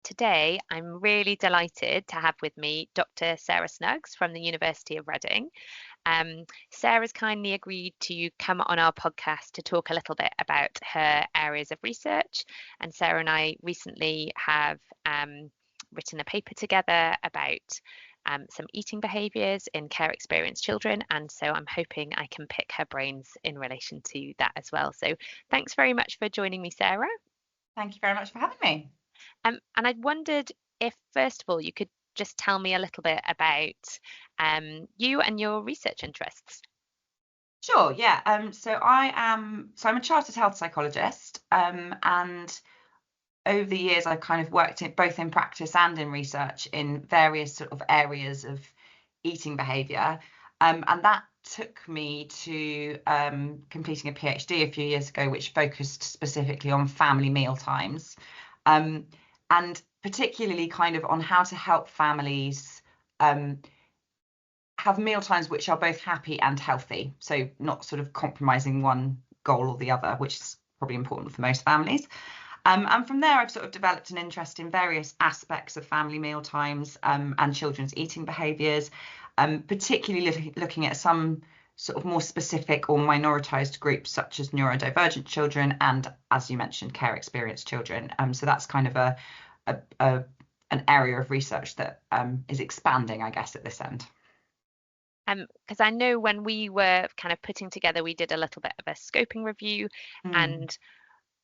today I'm really delighted to have with me Dr. Sarah Snuggs from the University of Reading. Sarah's kindly agreed to come on our podcast to talk a little bit about her areas of research. And Sarah and I recently have written a paper together about some eating behaviours in care experienced children. And so I'm hoping I can pick her brains in relation to that as well. So thanks very much for joining me, Sarah. Thank you very much for having me. And I wondered if, first of all, you could just tell me a little bit about you and your research interests. Sure, yeah. I'm a chartered health psychologist, and over the years I've kind of worked both in practice and in research in various sort of areas of eating behaviour. And that took me to completing a PhD a few years ago, which focused specifically on family meal times. And particularly kind of on how to help families have meal times which are both happy and healthy. So not sort of compromising one goal or the other, which is probably important for most families. And from there, I've sort of developed an interest in various aspects of family meal times and children's eating behaviours, particularly looking at some sort of more specific or minoritized groups such as neurodivergent children and, as you mentioned, care experienced children. So that's kind of an area of research that is expanding, I guess, at this end. Because I know when we were kind of putting together, we did a little bit of a scoping review, and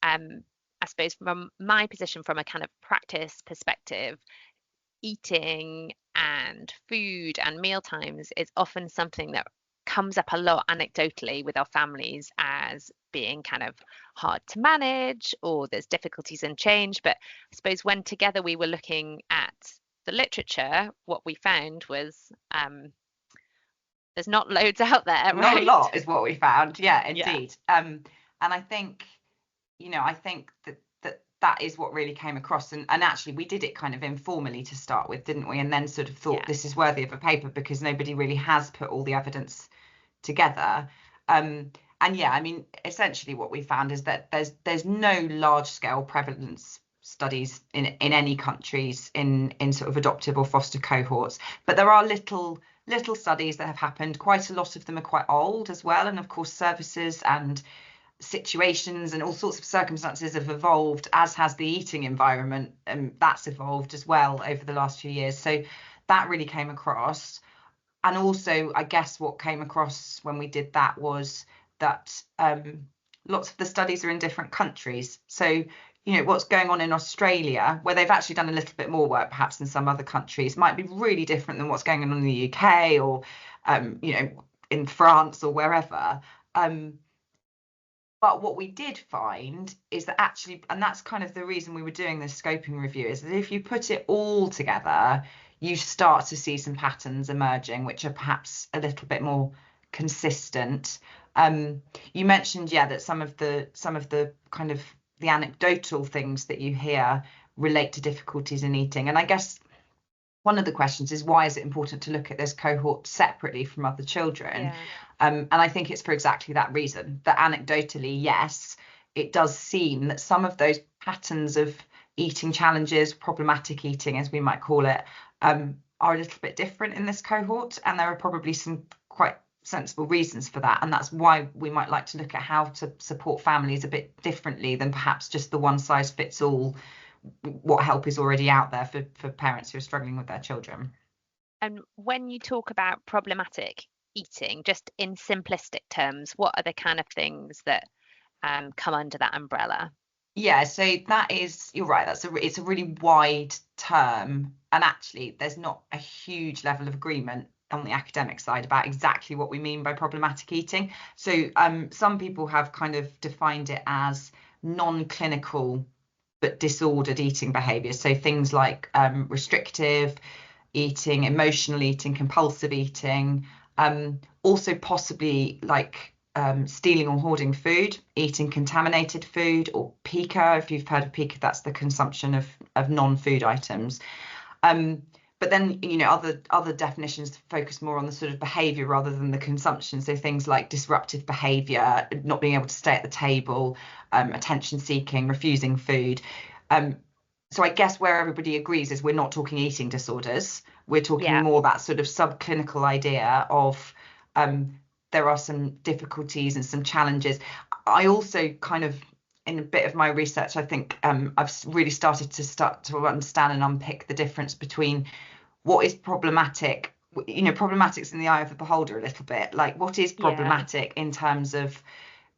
I suppose from my position, from a kind of practice perspective, eating and food and meal times is often something that comes up a lot anecdotally with our families as being kind of hard to manage, or there's difficulties in change. But I suppose when together we were looking at the literature, what we found was there's not loads out there, Not a right? lot is what we found. Yeah, Yeah. indeed. And I think, I think that is what really came across. And actually, we did it kind of informally to start with, didn't we? And then sort of thought Yeah. this is worthy of a paper because nobody really has put all the evidence together. And yeah, I mean, essentially what we found is that there's no large scale prevalence studies in any countries in sort of adoptive or foster cohorts, but there are little studies that have happened. Quite a lot of them are quite old as well, and of course services and situations and all sorts of circumstances have evolved, as has the eating environment, and that's evolved as well over the last few years. So that really came across. And also, I guess what came across when we did that was that lots of the studies are in different countries. So, what's going on in Australia, where they've actually done a little bit more work perhaps than some other countries, might be really different than what's going on in the UK or, in France or wherever. But what we did find is that actually, and that's kind of the reason we were doing this scoping review, is that if you put it all together, you start to see some patterns emerging, which are perhaps a little bit more consistent. You mentioned, yeah, that some of the kind of the anecdotal things that you hear relate to difficulties in eating. And I guess one of the questions is, why is it important to look at this cohort separately from other children? Yeah. And I think it's for exactly that reason, that anecdotally, yes, it does seem that some of those patterns of eating challenges, problematic eating, as we might call it, are a little bit different in this cohort. And there are probably some quite sensible reasons for that. And that's why we might like to look at how to support families a bit differently than perhaps just the one size fits all, what help is already out there for parents who are struggling with their children. And when you talk about problematic eating, just in simplistic terms, what are the kind of things that come under that umbrella? Yeah, so that is, you're right, it's a really wide term, and actually there's not a huge level of agreement on the academic side about exactly what we mean by problematic eating. So some people have kind of defined it as non-clinical but disordered eating behaviours. So things like restrictive eating, emotional eating, compulsive eating, also possibly like stealing or hoarding food, eating contaminated food, or pica. If you've heard of pica, that's the consumption of non-food items. But then, other definitions focus more on the sort of behaviour rather than the consumption. So things like disruptive behaviour, not being able to stay at the table, attention seeking, refusing food. so I guess where everybody agrees is we're not talking eating disorders. We're talking Yeah, more that sort of subclinical idea of there are some difficulties and some challenges. I also kind of, in a bit of my research, I think I've really started to understand and unpick the difference between what is problematic. Problematic's in the eye of the beholder a little bit. Like, what is yeah, problematic in terms of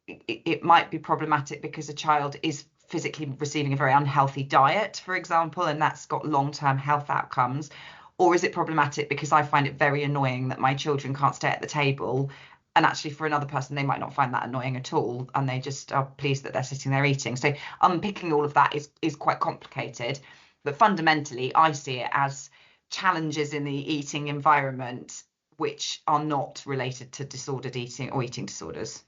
it might be problematic because a child is physically receiving a very unhealthy diet, for example, and that's got long-term health outcomes. Or is it problematic because I find it very annoying that my children can't stay at the table? And actually, for another person, they might not find that annoying at all, and they just are pleased that they're sitting there eating. So unpicking all of that is quite complicated. But fundamentally, I see it as challenges in the eating environment which are not related to disordered eating or eating disorders.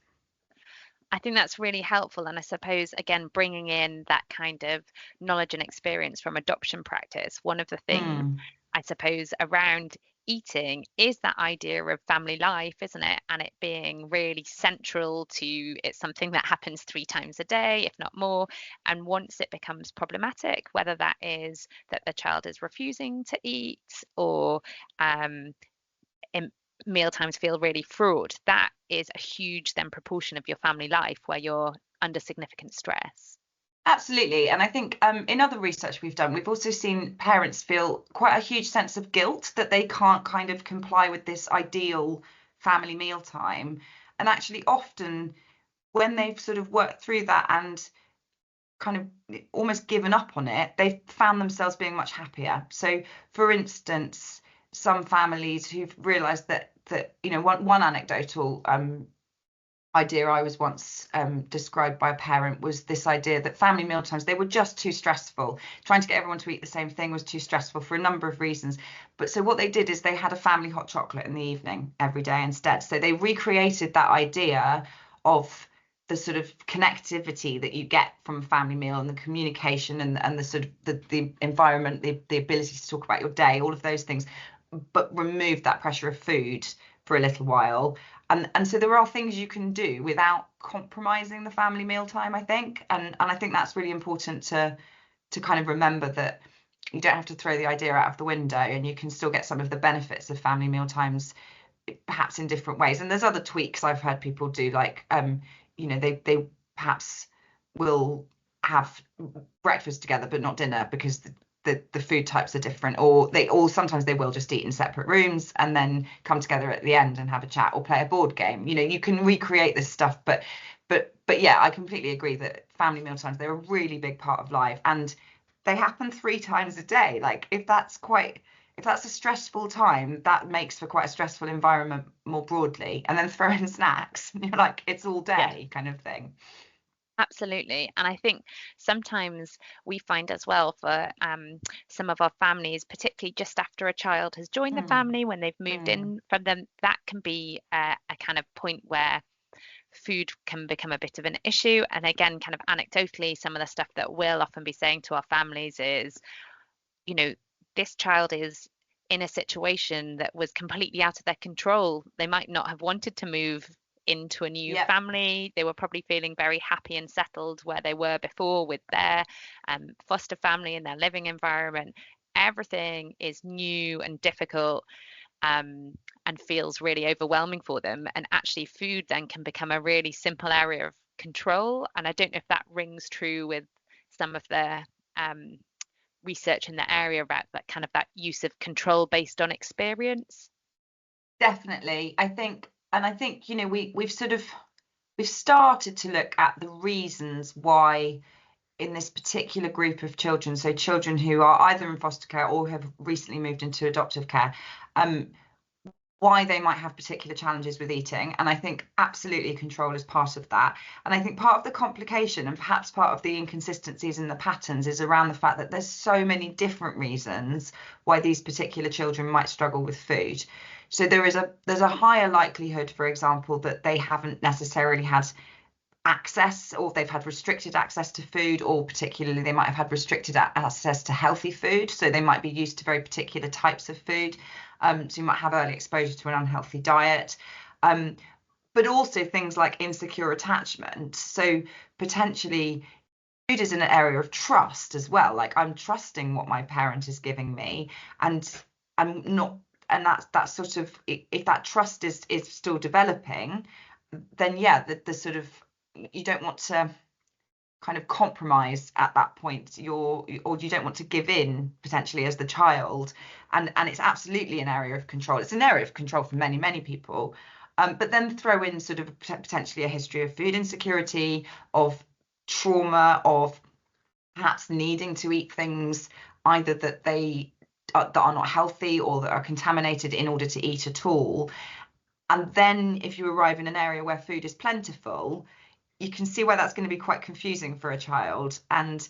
I think that's really helpful. And I suppose, again, bringing in that kind of knowledge and experience from adoption practice, one of the things Mm. I suppose around eating is that idea of family life, isn't it? And it being really central to it's something that happens 3 times a day, if not more. And once it becomes problematic, whether that is that the child is refusing to eat or um, in meal times feel really fraught, that is a huge then proportion of your family life where you're under significant stress. Absolutely. And I think in other research we've done, we've also seen parents feel quite a huge sense of guilt that they can't kind of comply with this ideal family mealtime. And actually, often when they've sort of worked through that and kind of almost given up on it, they've found themselves being much happier. So, for instance, some families who've realised that one anecdotal idea I was once described by a parent was this idea that family mealtimes, they were just too stressful. Trying to get everyone to eat the same thing was too stressful for a number of reasons. But so what they did is they had a family hot chocolate in the evening every day instead. So they recreated that idea of the sort of connectivity that you get from a family meal and the communication and the sort of the environment, the ability to talk about your day, all of those things, but remove that pressure of food for a little while. And so there are things you can do without compromising the family mealtime, I think. And I think that's really important to kind of remember that you don't have to throw the idea out of the window, and you can still get some of the benefits of family mealtimes perhaps in different ways. And there's other tweaks I've heard people do, like they perhaps will have breakfast together but not dinner because the food types are different, or sometimes they will just eat in separate rooms and then come together at the end and have a chat or play a board game. You can recreate this stuff, but yeah, I completely agree that family mealtimes, they're a really big part of life, and they happen 3 times a day. Like, if that's a stressful time, that makes for quite a stressful environment more broadly. And then throw in snacks, you're like, it's all Yeah, day kind of thing. absolutely. And I think sometimes we find as well for some of our families, particularly just after a child has joined the Mm, family, when they've moved mm. in from them, that can be a kind of point where food can become a bit of an issue. And again, kind of anecdotally, some of the stuff that we'll often be saying to our families is, you know, this child is in a situation that was completely out of their control. They might not have wanted to move into a new Yep. family. They were probably feeling very happy and settled where they were before with their foster family and their living environment. Everything is new and difficult, and feels really overwhelming for them. And actually, food then can become a really simple area of control. And I don't know if that rings true with some of the um, research in the area about that kind of that use of control based on experience. Definitely. I think, we've started to look at the reasons why in this particular group of children, so children who are either in foster care or have recently moved into adoptive care, um, why they might have particular challenges with eating. And I think absolutely control is part of that. And I think part of the complication and perhaps part of the inconsistencies in the patterns is around the fact that there's so many different reasons why these particular children might struggle with food. So there's a higher likelihood, for example, that they haven't necessarily had access, or they've had restricted access to food, or particularly they might have had restricted access to healthy food. So they might be used to very particular types of food. So you might have early exposure to an unhealthy diet. Um, but also things like insecure attachment. So potentially food is an area of trust as well. Like I'm trusting what my parent is giving me, and I'm not, and that's sort of, if that trust is still developing, then yeah, the sort of, you don't want to kind of compromise at that point, or you don't want to give in potentially as the child, and it's absolutely an area of control. It's an area of control for many people. But then throw in sort of potentially a history of food insecurity, of trauma, of perhaps needing to eat things either that are not healthy or that are contaminated in order to eat at all. And then if you arrive in an area where food is plentiful, you can see why that's going to be quite confusing for a child. And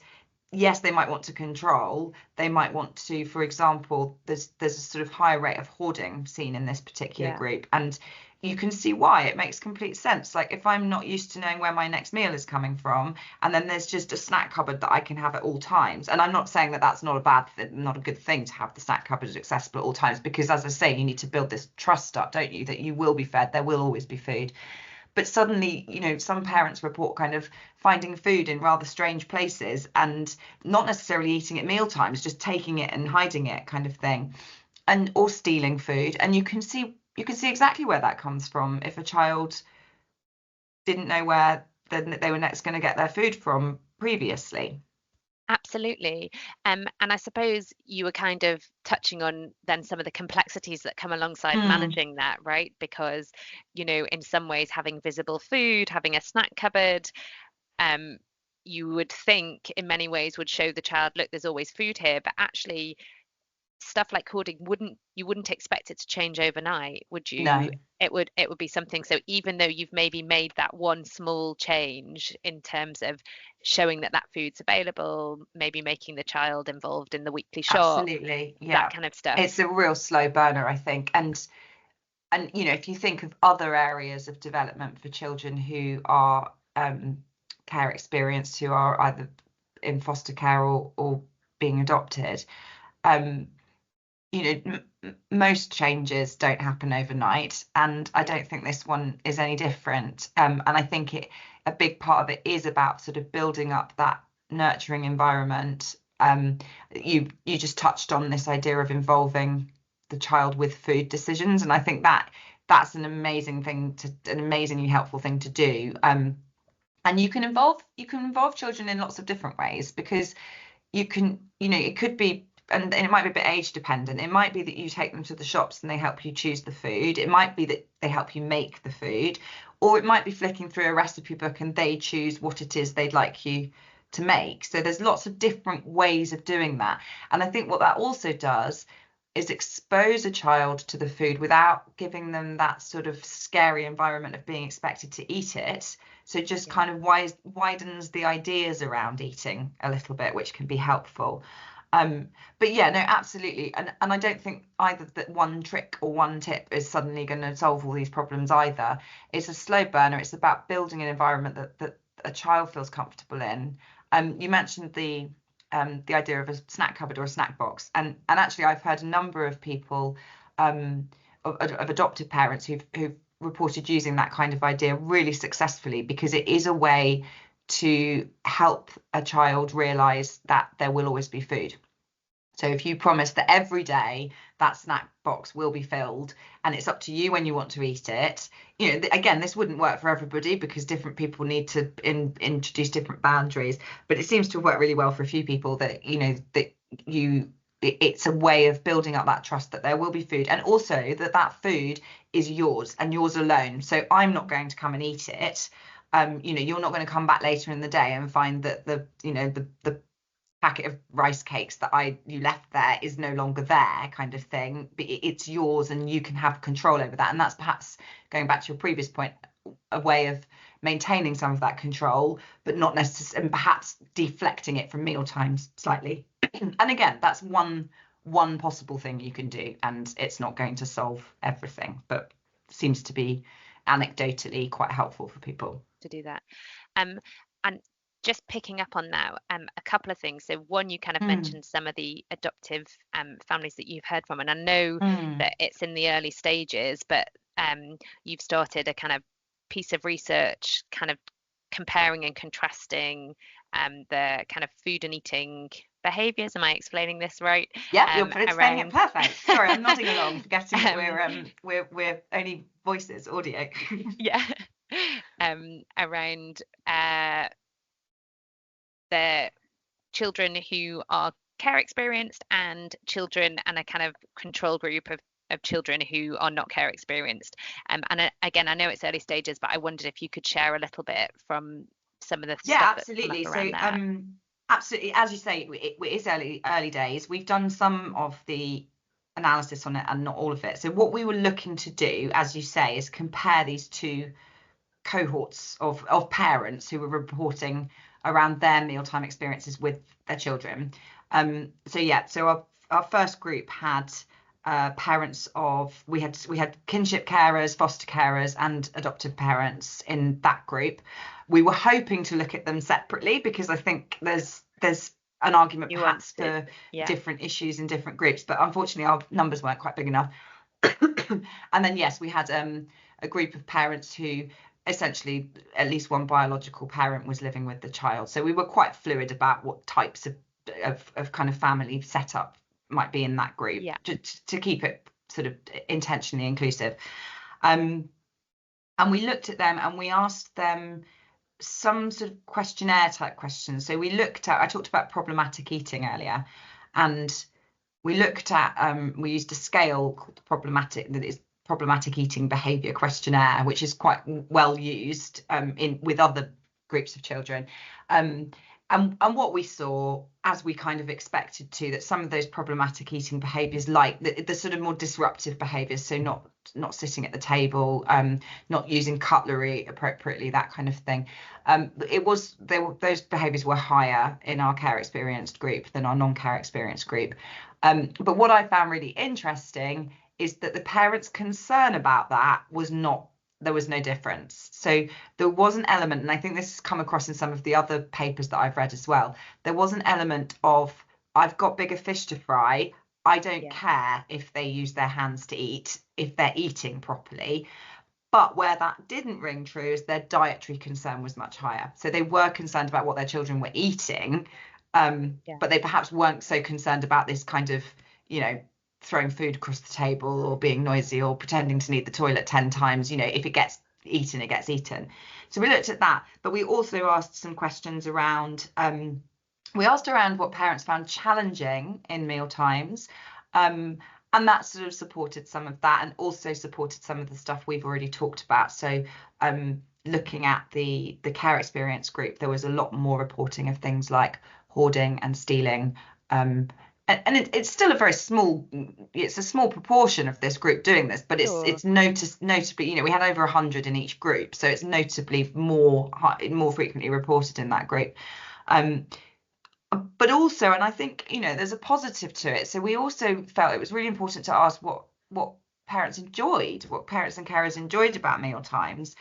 yes, they might want to control. They might want to, for example, there's a sort of high rate of hoarding seen in this particular Yeah. group, and you can see why. It makes complete sense. Like if I'm not used to knowing where my next meal is coming from, and then there's just a snack cupboard that I can have at all times. And I'm not saying that that's not a bad thing, not a good thing to have the snack cupboard accessible at all times, because as I say, you need to build this trust up, don't you, that you will be fed, there will always be food. But suddenly, some parents report kind of finding food in rather strange places and not necessarily eating at meal times, just taking it and hiding it, kind of thing, and or stealing food. And you can see exactly where that comes from if a child didn't know where they were next going to get their food from previously. Absolutely. And I suppose you were kind of touching on then some of the complexities that come alongside Mm, managing that, right? Because, in some ways, having visible food, having a snack cupboard, um, you would think in many ways would show the child, look, there's always food here, but actually stuff like hoarding you wouldn't expect it to change overnight, would you? no, It would be something. So even though you've maybe made that one small change in terms of showing that that food's available, maybe making the child involved in the weekly shop, absolutely, that yeah. kind of stuff. It's a real slow burner, I think. And if you think of other areas of development for children who are care experienced, who are either in foster care or being adopted, um, most changes don't happen overnight, and I Yeah. don't think this one is any different. And I think a big part of it is about sort of building up that nurturing environment. You just touched on this idea of involving the child with food decisions, and I think that's an an amazingly helpful thing to do. And you can involve children in lots of different ways, because it could be, and it might be a bit age dependent. It might be that you take them to the shops and they help you choose the food. It might be that they help you make the food, or it might be flicking through a recipe book and they choose what it is they'd like you to make. So there's lots of different ways of doing that. And I think what that also does is expose a child to the food without giving them that sort of scary environment of being expected to eat it. So just Yeah. kind of widens the ideas around eating a little bit, which can be helpful. Um, but yeah, no, absolutely. And I don't think either that one trick or one tip is suddenly going to solve all these problems either. It's a slow burner. It's about building an environment that a child feels comfortable in. You mentioned the idea of a snack cupboard or a snack box, and actually I've heard a number of people, of adopted parents who've reported using that kind of idea really successfully, because it is a way to help a child realize that there will always be food. So if you promise that every day that snack box will be filled and it's up to you when you want to eat it, again, this wouldn't work for everybody because different people need to introduce different boundaries. But it seems to work really well for a few people, that you it's a way of building up that trust that there will be food, and also that that food is yours and yours alone. So I'm not going to come and eat it. You're not going to come back later in the day and find that the packet of rice cakes that you left there is no longer there, kind of thing. But it's yours and you can have control over that. And that's perhaps, going back to your previous point, a way of maintaining some of that control, but not necessarily, and perhaps deflecting it from meal times slightly. And again, that's one possible thing you can do, and it's not going to solve everything, but seems to be anecdotally quite helpful for people. To do that. Um, and just picking up on that, a couple of things. So one, you kind of Mm, mentioned some of the adoptive families that you've heard from, and I know mm, that it's in the early stages, but you've started a kind of piece of research, kind of comparing and contrasting the kind of food and eating behaviours. Am I explaining this right? Yeah, you're explaining it Around perfect. Sorry, I'm nodding along, forgetting that um, we're only voices, audio. yeah, around the children who are care experienced and children and a kind of control group of children who are not care experienced. Again, I know it's early stages, but I wondered if you could share a little bit from some of the Yeah, stuff that's come up absolutely. So, around that. absolutely, as you say, it is early days. We've done some of the analysis on it and not all of it. So, what we were looking to do, as you say, is compare these two cohorts of parents who were reporting around their mealtime experiences with their children. So yeah, so our first group had parents of we had kinship carers, foster carers, and adoptive parents in that group. We were hoping to look at them separately because I think there's an argument perhaps Nuances. for Yeah. different issues in different groups, but unfortunately our numbers weren't quite big enough. And then yes, we had a group of parents who essentially at least one biological parent was living with the child. So we were quite fluid about what types of kind of family setup might be in that group Yeah. to keep it sort of intentionally inclusive. And we looked at them and we asked them some sort of questionnaire type questions. So we looked at, I talked about problematic eating earlier, and we looked at, we used a scale called problematic eating behavior questionnaire, which is quite well used with other groups of children. And what we saw, as we kind of expected to, that some of those problematic eating behaviors, like the sort of more disruptive behaviors, so not sitting at the table, not using cutlery appropriately, that kind of thing. Those behaviors were higher in our care experienced group than our non-care experienced group. But what I found really interesting is that the parents' concern about that there was no difference. So there was an element, and I think this has come across in some of the other papers that I've read as well. There was an element of, I've got bigger fish to fry. I don't care if they use their hands to eat, if they're eating properly. But where that didn't ring true is their dietary concern was much higher. So they were concerned about what their children were eating, but they perhaps weren't so concerned about this kind of, throwing food across the table or being noisy or pretending to need the toilet 10 times. If it gets eaten, it gets eaten. So we looked at that, but we also asked some questions around, what parents found challenging in meal times. And that sort of supported some of that and also supported some of the stuff we've already talked about. So looking at the care experience group, there was a lot more reporting of things like hoarding and stealing. It's still a small proportion of this group doing this, but it's notably, we had over 100 in each group, so it's notably more frequently reported in that group. But also, and I think, there's a positive to it. So we also felt it was really important to ask what parents and carers enjoyed about meal times.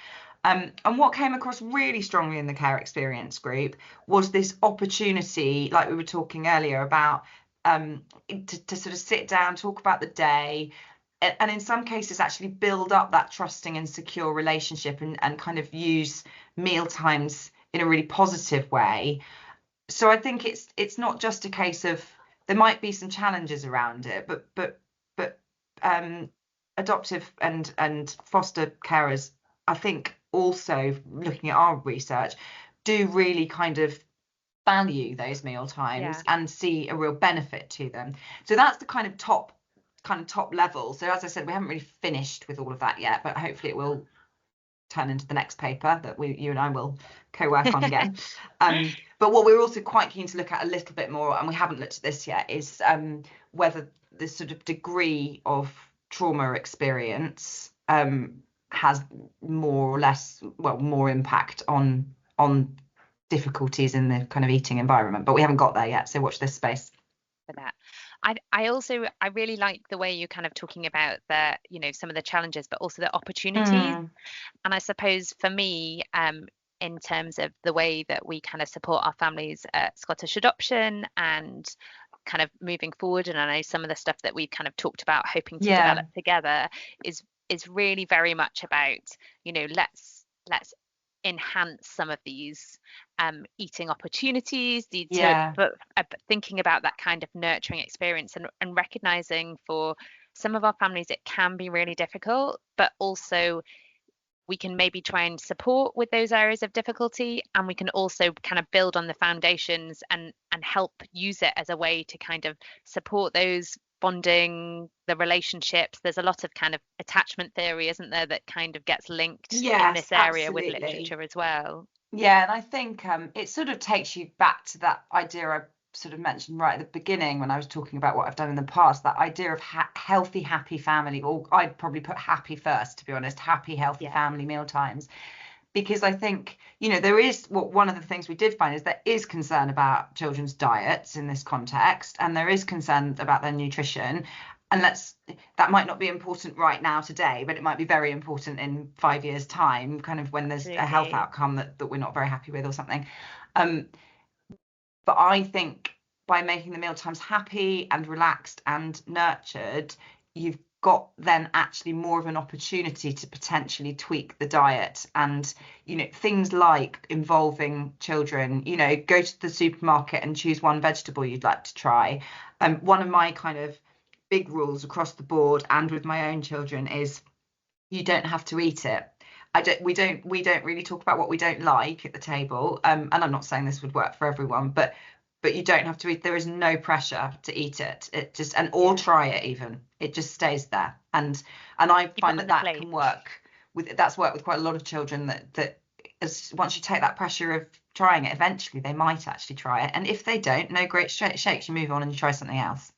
And what came across really strongly in the care experience group was this opportunity, like we were talking earlier about, to sort of sit down, talk about the day, and in some cases actually build up that trusting and secure relationship and kind of use meal times in a really positive way. So I think it's not just a case of, there might be some challenges around it, but adoptive and foster carers, I think, also looking at our research, do really kind of value those meal times and see a real benefit to them. So that's the kind of top level. So as I said, we haven't really finished with all of that yet, but hopefully it will turn into the next paper that you and I will co-work on again. But what we're also quite keen to look at a little bit more, and we haven't looked at this yet, is whether this sort of degree of trauma experience has more or less, more impact on difficulties in the kind of eating environment. But we haven't got there yet, so watch this space. For that. I really like the way you're kind of talking about some of the challenges, but also the opportunities. And I suppose for me, in terms of the way that we kind of support our families at Scottish Adoption and kind of moving forward, and I know some of the stuff that we've kind of talked about hoping to develop together is really very much about, let's enhance some of these eating opportunities, Yeah. thinking about that kind of nurturing experience, and recognizing for some of our families it can be really difficult, but also we can maybe try and support with those areas of difficulty, and we can also kind of build on the foundations and help use it as a way to kind of support those bonding, the relationships. There's a lot of kind of attachment theory, isn't there, that kind of gets linked in Yes, this area with absolutely. literature as well. Yeah, and I think it sort of takes you back to that idea I sort of mentioned right at the beginning when I was talking about what I've done in the past, that idea of healthy, happy family, or I'd probably put happy first, to be honest, happy, healthy Yeah, family meal times. Because I think, there is one of the things we did find is there is concern about children's diets in this context, and there is concern about their nutrition. And that might not be important right now today, but it might be very important in 5 years' time, kind of when there's a health absolutely. outcome that we're not very happy with or something. Um, but I think by making the meal times happy and relaxed and nurtured, you've got then actually more of an opportunity to potentially tweak the diet. And, things like involving children, go to the supermarket and choose one vegetable you'd like to try. One of my kind of big rules across the board and with my own children is you don't have to eat it. We don't really talk about what we don't like at the table. And I'm not saying this would work for everyone, but you don't have to eat. There is no pressure to eat it. It just, or Yeah, try it even. It just stays there. And I keep it find on that the that plate. can work that's worked with quite a lot of children, that as once you take that pressure of trying it, eventually they might actually try it. And if they don't, no great shakes, you move on and you try something else.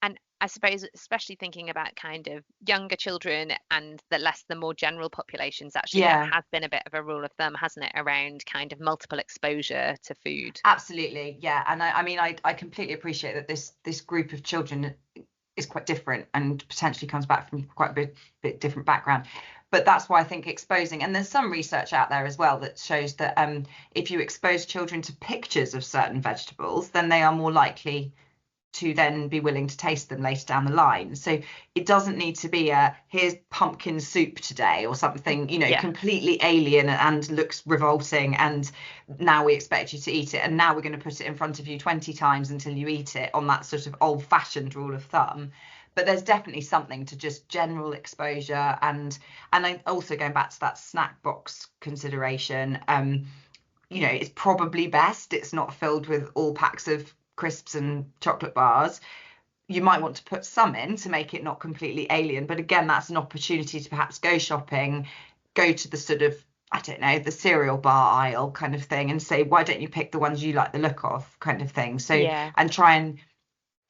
And I suppose, especially thinking about kind of younger children and the more general populations, actually, that Yeah. has been a bit of a rule of thumb, hasn't it, around kind of multiple exposure to food. Absolutely, yeah, and I mean, I completely appreciate that this group of children is quite different and potentially comes back from quite a bit different background, but that's why I think exposing, and there's some research out there as well that shows that if you expose children to pictures of certain vegetables, then they are more likely to then be willing to taste them later down the line. So it doesn't need to be here's pumpkin soup today or something, Yeah, completely alien and looks revolting, and now we expect you to eat it, and now we're going to put it in front of you 20 times until you eat it, on that sort of old-fashioned rule of thumb. But there's definitely something to just general exposure, and I also, going back to that snack box consideration, it's probably best it's not filled with all packs of crisps and chocolate bars. You might want to put some in to make it not completely alien, but again, that's an opportunity to perhaps go shopping, go to the sort of, I don't know, the cereal bar aisle kind of thing, and say, why don't you pick the ones you like the look of, kind of thing. So, yeah, and try and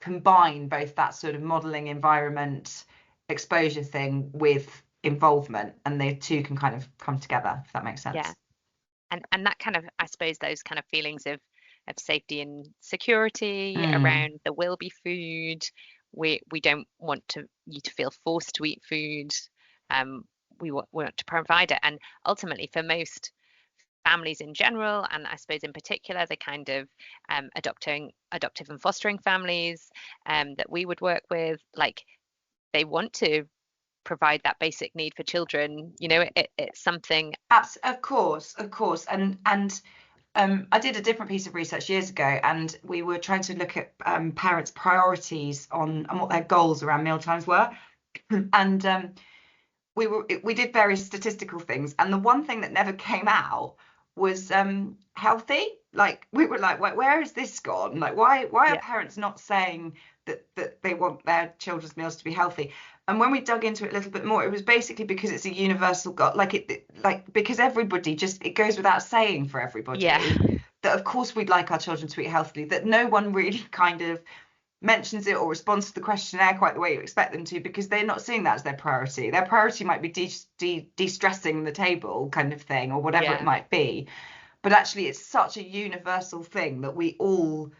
combine both that sort of modeling environment exposure thing with involvement, and the two can kind of come together, if that makes yeah. sense. And that kind of, I suppose, those kind of feelings of safety and security Mm, around there will be food. We don't want you to feel forced to eat food. Um, we want to provide it. And ultimately, for most families in general, and I suppose in particular, the kind of adoptive and fostering families that we would work with, like they want to provide that basic need for children. It's something. of course, and I did a different piece of research years ago, and we were trying to look at parents' priorities on and what their goals around mealtimes were, and we did various statistical things, and the one thing that never came out was healthy. Like, we were like, where is this gone? Like, why are Yeah, parents not saying that they want their children's meals to be healthy? And when we dug into it a little bit more, it was basically because it's a universal goal. Like, because everybody, just, it goes without saying for yeah, everybody that of course we'd like our children to eat healthily, that no one really kind of mentions it or responds to the questionnaire quite the way you expect them to, because they're not seeing that as their priority. Their priority might be de-stressing the table, kind of thing, or whatever it yeah, might be. But actually, it's such a universal thing that we all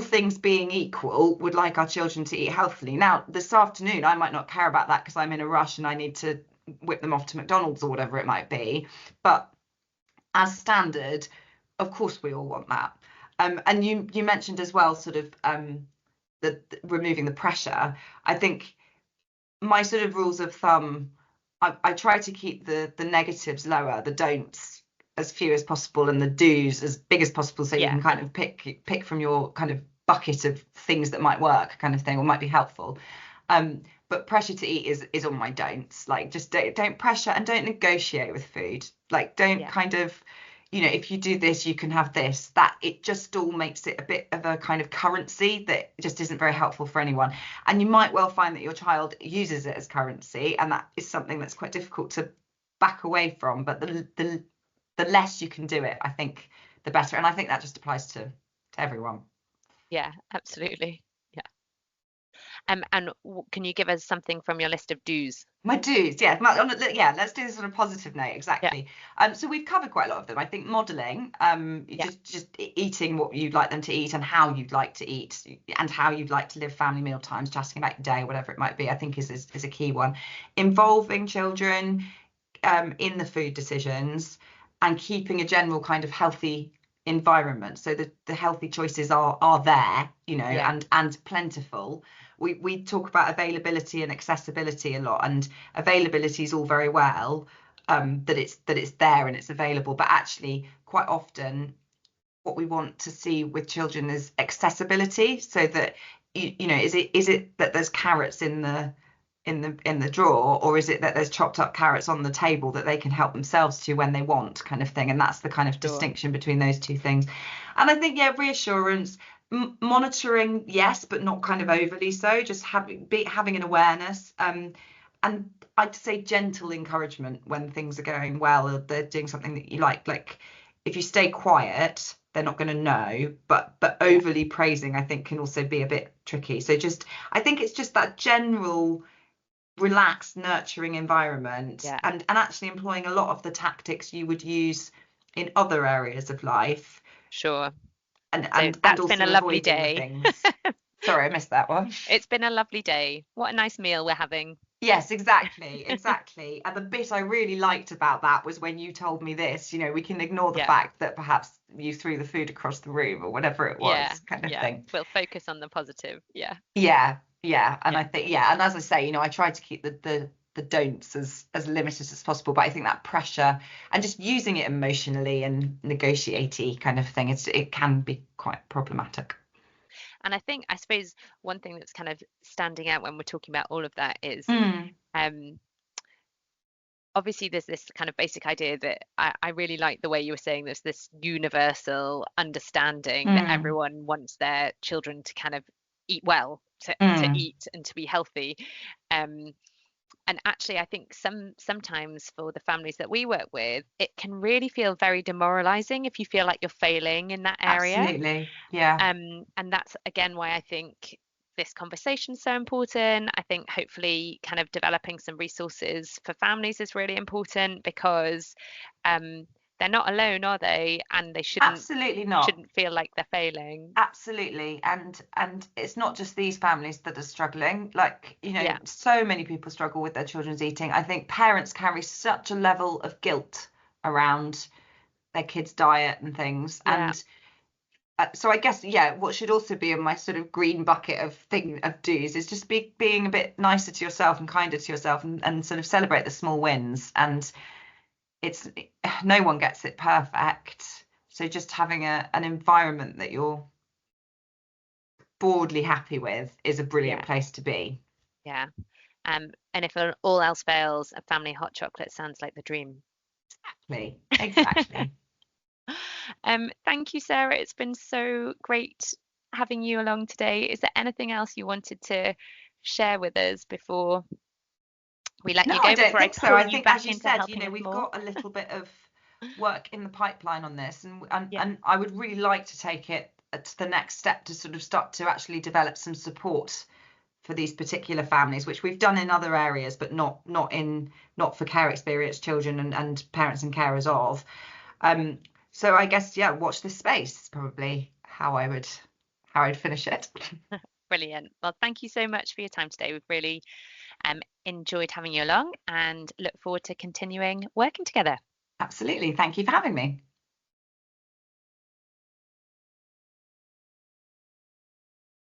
things being equal, would like our children to eat healthily. Now, this afternoon, I might not care about that because I'm in a rush and I need to whip them off to McDonald's or whatever it might be. But as standard, of course, we all want that. And you mentioned as well, sort of the removing the pressure. I think my sort of rules of thumb I try to keep the negatives lower, the don'ts as few as possible, and the do's as big as possible, so you Yeah. can kind of pick from your kind of bucket of things that might work, kind of thing, or might be helpful. But pressure to eat is on my don'ts. Like, just don't pressure, and don't negotiate with food. Like, don't Yeah. kind of, if you do this, you can have this. That it just all makes it a bit of a kind of currency that just isn't very helpful for anyone. And you might well find that your child uses it as currency, and that is something that's quite difficult to back away from. But the less you can do it, I think, the better. And I think that just applies to everyone. Yeah, absolutely. Yeah. And can you give us something from your list of do's? My do's, yeah, yeah. Let's do this on a positive note, Yeah. exactly. So we've covered quite a lot of them. I think modelling, Yeah. just eating what you'd like them to eat and how you'd like to eat and how you'd like to live family meal times, chatting about your day, whatever it might be, I think is a key one. Involving children in the food decisions and keeping a general kind of healthy environment, so the healthy choices are there, Yeah. and plentiful. We talk about availability and accessibility a lot, and availability is all very well, that it's there and it's available, but actually quite often what we want to see with children is accessibility, so that is it that there's carrots in the drawer, or is it that there's chopped up carrots on the table that they can help themselves to when they want, kind of thing. And that's the kind of Sure. distinction between those two things. And I think, yeah, reassurance, monitoring, yes, but not kind of overly so, just having an awareness, and I'd say gentle encouragement when things are going well, or they're doing something that you like if you stay quiet, they're not going to know, but overly praising, I think, can also be a bit tricky. So I think it's just that general relaxed, nurturing environment, Yeah. and actually employing a lot of the tactics you would use in other areas of life, Sure. and So and that's been a also lovely avoiding the day. things. Sorry, I missed that one. It's been a lovely day. What a nice meal we're having. Yes, exactly. And the bit I really liked about that was when you told me this, we can ignore the Yeah. fact that perhaps you threw the food across the room or whatever it Yeah. was, kind of Yeah. thing. We'll focus on the positive. Yeah. Yeah. And Yeah. I think, yeah, and as I say, I try to keep the don'ts as limited as possible, but I think that pressure and just using it emotionally and negotiatey kind of thing, it can be quite problematic. And I suppose one thing that's kind of standing out when we're talking about all of that is Mm, um obviously there's this kind of basic idea that I really like the way you were saying there's this universal understanding that mm, everyone wants their children to kind of eat well, to mm. eat and to be healthy. Um, and actually I think sometimes for the families that we work with, it can really feel very demoralizing if you feel like you're failing in that area. Absolutely. Yeah. And that's again why I think this conversation is so important. I think hopefully kind of developing some resources for families is really important because um, they're not alone, are they? And they Absolutely not. shouldn't feel like they're failing. Absolutely. And it's not just these families that are struggling. Like, Yeah, so many people struggle with their children's eating. I think parents carry such a level of guilt around their kids' diet and things. yeah, And so I guess, yeah, what should also be in my sort of green bucket of do's is just being a bit nicer to yourself and kinder to yourself, and sort of celebrate the small wins. And it's no one gets it perfect. So just having an environment that you're broadly happy with is a brilliant yeah, place to be. yeah. And if all else fails, a family hot chocolate sounds like the dream. Exactly. Thank you, Sarah. It's been so great having you along today. Is there anything else you wanted to share with us before we let No, you I go, don't before I think so. pull I you think, as back you into said, helping us we've more? got a little bit of work in the pipeline on this, and Yeah, and I would really like to take it to the next step, to sort of start to actually develop some support for these particular families, which we've done in other areas, but not for care experienced children and parents and carers of. Um, so I guess, yeah, watch this space, probably how I'd finish it. brilliant. Well, thank you so much for your time today. We've really enjoyed having you along and look forward to continuing working together. Absolutely. Thank you for having me.